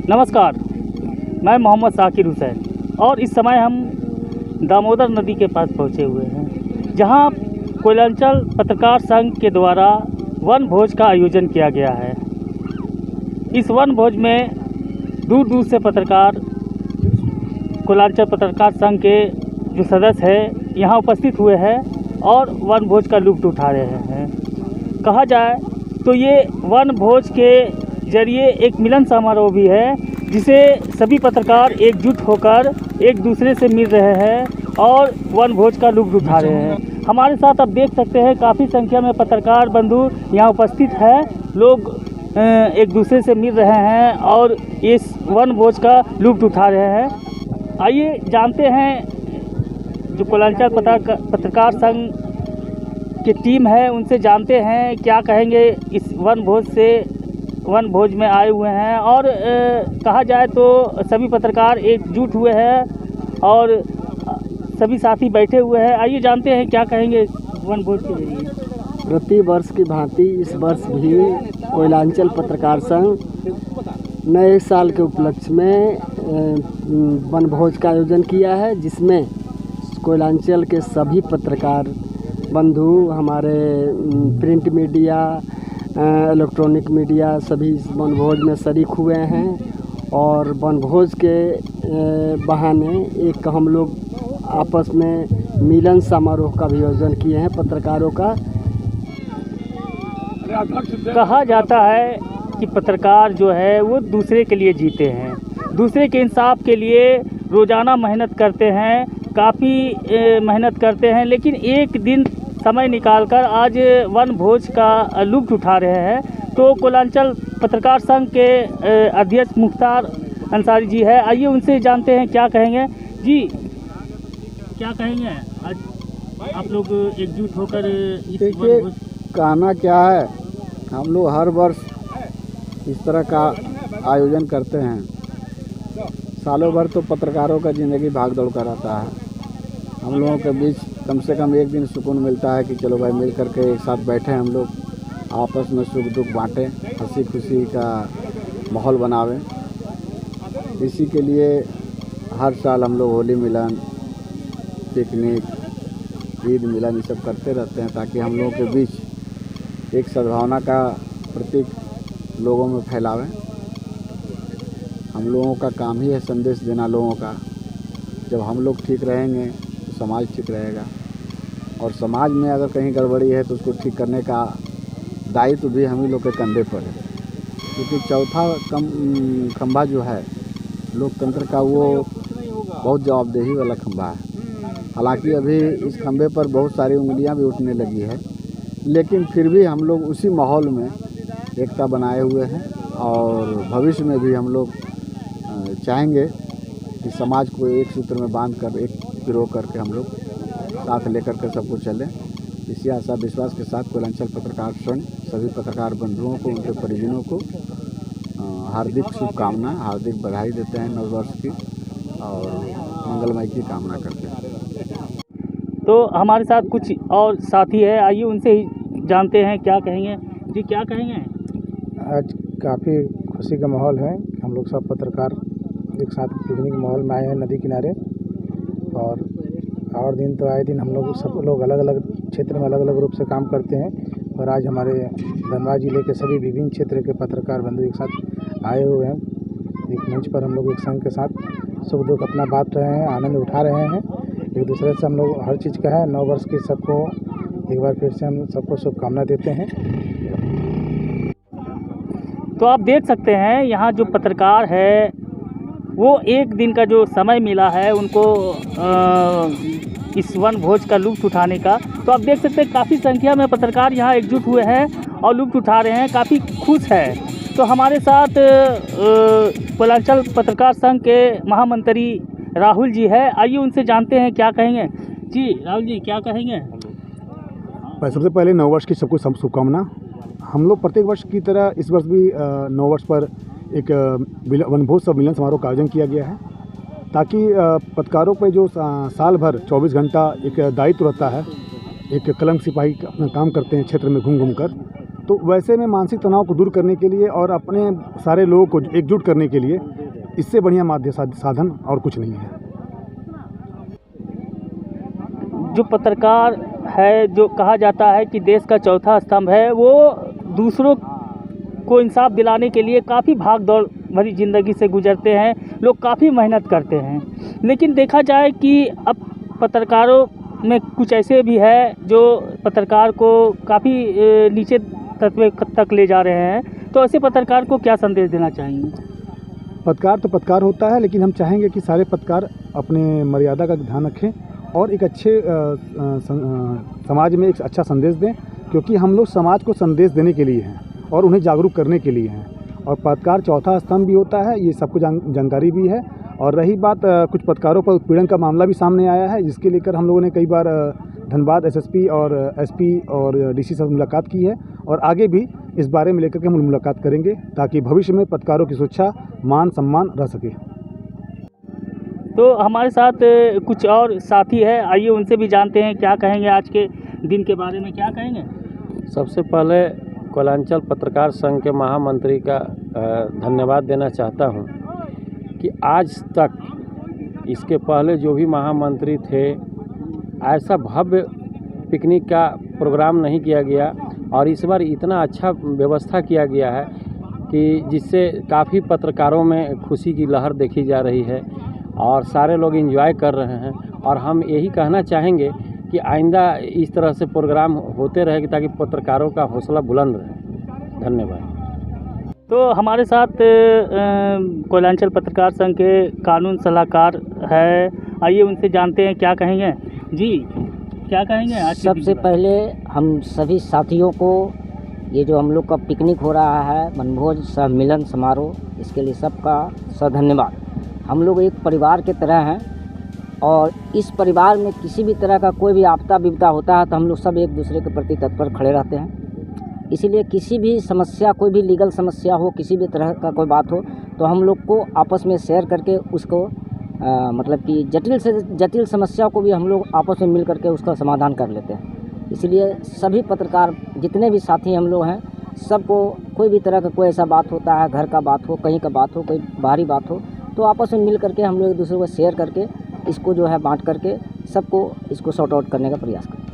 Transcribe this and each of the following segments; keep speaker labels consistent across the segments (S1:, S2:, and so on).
S1: नमस्कार, मैं मोहम्मद साकिर हुसैन और इस समय हम दामोदर नदी के पास पहुंचे हुए हैं, जहां कोयलांचल पत्रकार संघ के द्वारा वन भोज का आयोजन किया गया है। इस वन भोज में दूर दूर से पत्रकार कोयलांचल पत्रकार संघ के जो सदस्य हैं यहां उपस्थित हुए हैं और वन भोज का लुत्फ़ उठा रहे हैं। कहा जाए तो ये वन भोज के जरिए एक मिलन समारोह भी है, जिसे सभी पत्रकार एकजुट होकर एक दूसरे से मिल रहे हैं और वन भोज का लुत्फ़ उठा रहे हैं। हमारे साथ आप देख सकते हैं काफ़ी संख्या में पत्रकार बंधु यहाँ उपस्थित हैं। लोग एक दूसरे से मिल रहे हैं और इस वन भोज का लुत्फ़ उठा रहे हैं। आइए जानते हैं जो कोयलांचल पत्रकार संघ की टीम है उनसे जानते हैं क्या कहेंगे इस वन भोज में आए हुए हैं। और कहा जाए तो सभी पत्रकार एकजुट हुए हैं और सभी साथी बैठे हुए हैं। आइए जानते हैं क्या कहेंगे वन भोज के जरिए।
S2: प्रति वर्ष की भांति इस वर्ष भी कोयलांचल पत्रकार संघ नए साल के उपलक्ष्य में वन भोज का आयोजन किया है, जिसमें कोयलांचल के सभी पत्रकार बंधु, हमारे प्रिंट मीडिया, इलेक्ट्रॉनिक मीडिया सभी इस वन भोज में शरीक हुए हैं। और वन भोज के बहाने एक हम लोग आपस में मिलन समारोह का भी आयोजन किए हैं पत्रकारों का।
S1: कहा जाता है कि पत्रकार जो है वो दूसरे के लिए जीते हैं, दूसरे के इंसाफ के लिए रोज़ाना मेहनत करते हैं, काफ़ी मेहनत करते हैं, लेकिन एक दिन समय निकालकर आज वन भोज का लुत्फ़ उठा रहे हैं। तो कोयलांचल पत्रकार संघ के अध्यक्ष मुख्तार अंसारी जी है, आइए उनसे जानते हैं क्या कहेंगे। जी क्या कहेंगे, आज आप लोग एकजुट होकर इस वन भोज।
S2: कहना क्या है, हम लोग हर वर्ष इस तरह का आयोजन करते हैं। सालों भर तो पत्रकारों का ज़िंदगी भाग दौड़ का रहता है। हम लोगों के बीच कम से कम एक दिन सुकून मिलता है कि चलो भाई मिल करके एक साथ बैठे हम लोग, आपस में सुख दुख बांटें, हंसी खुशी का माहौल बनावें। इसी के लिए हर साल हम लोग होली मिलन, पिकनिक, ईद मिलन ये सब करते रहते हैं, ताकि हम लोगों के बीच एक सद्भावना का प्रतीक लोगों में फैलावें। हम लोगों का काम ही है संदेश देना लोगों का। जब हम लोग ठीक रहेंगे तो समाज ठीक रहेगा, और समाज में अगर कहीं गड़बड़ी है तो उसको ठीक करने का दायित्व भी हम ही लोग के कंधे पर है। क्योंकि चौथा खंभा जो है लोकतंत्र का, वो बहुत जवाबदेही वाला खंभा है। हालांकि अभी इस खंभे पर बहुत सारी उंगलियां भी उठने लगी है, लेकिन फिर भी हम लोग उसी माहौल में एकता बनाए हुए हैं। और भविष्य में भी हम लोग चाहेंगे कि समाज को एक सूत्र में बांध कर, एक गिरोह करके हम लोग साथ लेकर के सबको चलें। इसी आशा विश्वास के साथ कोयलांचल पत्रकार संघ सभी पत्रकार बंधुओं को, उनके परिजनों को हार्दिक शुभकामना, हार्दिक बधाई देते हैं नव वर्ष की, और मंगलमय की कामना करते हैं।
S1: तो हमारे साथ कुछ और साथी है, आइए उनसे ही जानते हैं क्या कहेंगे। जी क्या कहेंगे।
S3: आज काफ़ी खुशी का माहौल है। हम लोग सब पत्रकार एक साथ पिकनिक माहौल में आए हैं नदी किनारे। और दिन तो आए दिन हम लोग सब लोग अलग अलग क्षेत्र में अलग अलग रूप से काम करते हैं, और आज हमारे धनबाद जिले के सभी विभिन्न क्षेत्र के पत्रकार बंधु एक साथ आए हुए हैं। एक मंच पर हम लोग एक संघ के साथ सुख दुख अपना बांट रहे हैं, आनंद उठा रहे हैं। एक दूसरे से हम लोग हर चीज़ का है। नव वर्ष की सबको एक बार फिर से हम सबको शुभकामना देते हैं।
S1: तो आप देख सकते हैं यहाँ जो पत्रकार है वो एक दिन का जो समय मिला है उनको इस वन भोज का लुत्फ़ उठाने का। तो आप देख सकते हैं काफ़ी संख्या में पत्रकार यहाँ एकजुट हुए हैं और लुत्फ़ उठा रहे हैं, काफ़ी खुश है। तो हमारे साथ कोयलांचल पत्रकार संघ के महामंत्री राहुल जी है, आइए उनसे जानते हैं क्या कहेंगे। जी राहुल जी क्या कहेंगे।
S4: सबसे पहले नव वर्ष की सबको शुभकामना। हम लोग प्रत्येक वर्ष की तरह इस वर्ष भी नव वर्ष पर एक वनभोज सम्मेलन समारोह का आयोजन किया गया है, ताकि पत्रकारों पर जो साल भर 24 घंटा एक दायित्व रहता है, एक कलंक सिपाही अपना काम करते हैं क्षेत्र में घूम घूम कर, तो वैसे में मानसिक तनाव को दूर करने के लिए और अपने सारे लोगों को एकजुट करने के लिए इससे बढ़िया साधन और कुछ नहीं है।
S1: जो पत्रकार है, जो कहा जाता है कि देश का चौथा स्तंभ है, वो दूसरों को इंसाफ दिलाने के लिए काफ़ी भाग दौड़ भरी ज़िंदगी से गुजरते हैं, लोग काफ़ी मेहनत करते हैं। लेकिन देखा जाए कि अब पत्रकारों में कुछ ऐसे भी है जो पत्रकार को काफ़ी नीचे तक ले जा रहे हैं, तो ऐसे पत्रकार को क्या संदेश देना चाहेंगे?
S4: पत्रकार तो पत्रकार होता है, लेकिन हम चाहेंगे कि सारे पत्रकार अपने मर्यादा का ध्यान रखें और एक अच्छे समाज में एक अच्छा संदेश दें, क्योंकि हम लोग समाज को संदेश देने के लिए हैं और उन्हें जागरूक करने के लिए हैं। और पत्रकार चौथा स्तंभ भी होता है, ये सबको जानकारी भी है। और रही बात कुछ पत्रकारों पर उत्पीड़न का मामला भी सामने आया है, जिसके लेकर हम लोगों ने कई बार धनबाद एसएसपी और एसपी और डीसी से मुलाकात की है और आगे भी इस बारे में लेकर के हम मुलाकात करेंगे, ताकि भविष्य में पत्रकारों की सुरक्षा मान सम्मान रह सके।
S1: तो हमारे साथ कुछ और साथी है, आइए उनसे भी जानते हैं क्या कहेंगे आज के दिन के बारे में, क्या कहेंगे।
S5: सबसे पहले कोयलांचल पत्रकार संघ के महामंत्री का धन्यवाद देना चाहता हूं कि आज तक इसके पहले जो भी महामंत्री थे, ऐसा भव्य पिकनिक का प्रोग्राम नहीं किया गया और इस बार इतना अच्छा व्यवस्था किया गया है कि जिससे काफ़ी पत्रकारों में खुशी की लहर देखी जा रही है और सारे लोग एंजॉय कर रहे हैं। और हम यही कहना चाहेंगे कि आइंदा इस तरह से प्रोग्राम होते रहेंगे ताकि पत्रकारों का हौसला बुलंद रहे। धन्यवाद।
S1: तो हमारे साथ कोयलांचल पत्रकार संघ के कानून सलाहकार है, आइए उनसे जानते हैं क्या कहेंगे। जी, क्या कहेंगे आज?
S6: सबसे पहले हम सभी साथियों को, ये जो हम लोग का पिकनिक हो रहा है, वनभोज सह मिलन समारोह, इसके लिए सबका धन्यवाद। हम लोग एक परिवार के तरह हैं और इस परिवार में किसी भी तरह का कोई भी आपदा विपदा होता है तो हम लोग सब एक दूसरे के प्रति तत्पर खड़े रहते हैं। इसीलिए किसी भी समस्या, कोई भी लीगल समस्या हो, किसी भी तरह का कोई बात हो, तो हम लोग को आपस में शेयर करके उसको मतलब कि जटिल से जटिल समस्या को भी हम लोग आपस में मिल करके उसका समाधान कर लेते हैं। इसलिए सभी पत्रकार जितने भी साथी हम लोग हैं, सबको कोई भी तरह का कोई ऐसा बात होता है, घर का बात हो, कहीं का बात हो, कोई बाहरी बात हो, तो आपस में मिल करके हम लोग एक दूसरे को शेयर करके इसको जो है बांट करके सबको इसको सॉर्ट आउट करने का प्रयास करें।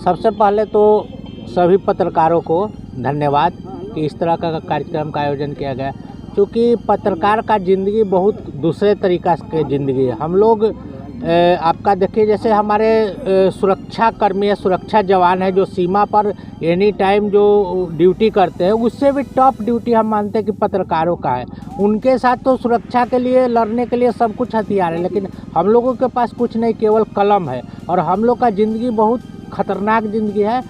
S7: सबसे पहले तो सभी पत्रकारों को धन्यवाद कि इस तरह का कार्यक्रम का आयोजन किया गया, क्योंकि पत्रकार का ज़िंदगी बहुत दूसरे तरीक़ा की ज़िंदगी है। हम लोग आपका देखिए, जैसे हमारे सुरक्षा कर्मी है, सुरक्षा जवान है जो सीमा पर एनी टाइम जो ड्यूटी करते हैं, उससे भी टॉप ड्यूटी हम मानते हैं कि पत्रकारों का है। उनके साथ तो सुरक्षा के लिए, लड़ने के लिए सब कुछ हथियार है, लेकिन हम लोगों के पास कुछ नहीं, केवल कलम है। और हम लोग का ज़िंदगी बहुत खतरनाक ज़िंदगी है।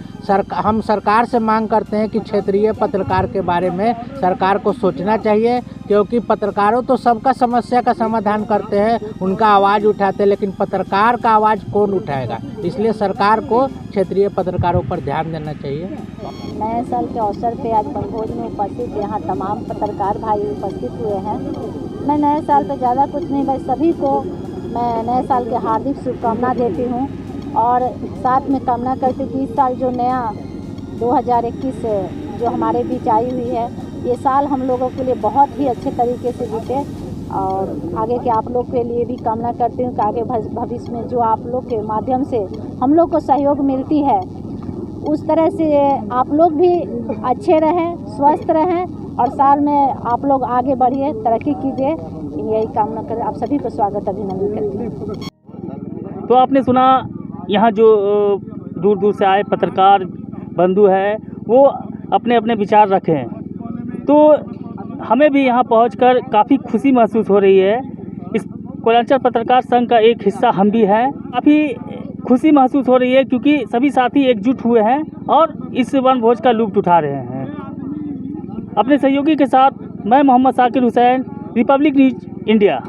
S7: हम सरकार से मांग करते हैं कि क्षेत्रीय पत्रकार के बारे में सरकार को सोचना चाहिए, क्योंकि पत्रकारों तो सबका समस्या का समाधान करते हैं, उनका आवाज़ उठाते हैं, लेकिन पत्रकार का आवाज़ कौन उठाएगा। इसलिए सरकार को क्षेत्रीय पत्रकारों पर ध्यान देना चाहिए।
S8: नए साल के अवसर पे आज वनभोज में उपस्थित यहाँ तमाम पत्रकार भाई उपस्थित हुए हैं। मैं नए साल पे ज़्यादा कुछ नहीं, बस सभी को मैं नए साल की हार्दिक शुभकामना देती हूँ और साथ में कामना करती हूँ कि इस साल जो नया 2021 जो हमारे बीच आई हुई है, ये साल हम लोगों के लिए बहुत ही अच्छे तरीके से बीते और आगे के आप लोग के लिए भी कामना करती हूँ कि आगे भविष्य में जो आप लोग के माध्यम से हम लोग को सहयोग मिलती है, उस तरह से आप लोग भी अच्छे रहें, स्वस्थ रहें और साल में आप लोग आगे बढ़िए, तरक्की कीजिए, यही कामना करें। आप सभी को स्वागत अभिनंदन करती हूँ।
S1: तो आपने सुना, यहाँ जो दूर दूर से आए पत्रकार बंधु हैं, वो अपने अपने विचार रखें, तो हमें भी यहाँ पहुँचकर काफ़ी खुशी महसूस हो रही है। इस कोयलांचल पत्रकार संघ का एक हिस्सा हम भी हैं, काफ़ी खुशी महसूस हो रही है क्योंकि सभी साथी एकजुट हुए हैं और इस वनभोज का लुत्फ़ उठा रहे हैं। अपने सहयोगी के साथ मैं Mohammad Sakir Hussain, Republic news India.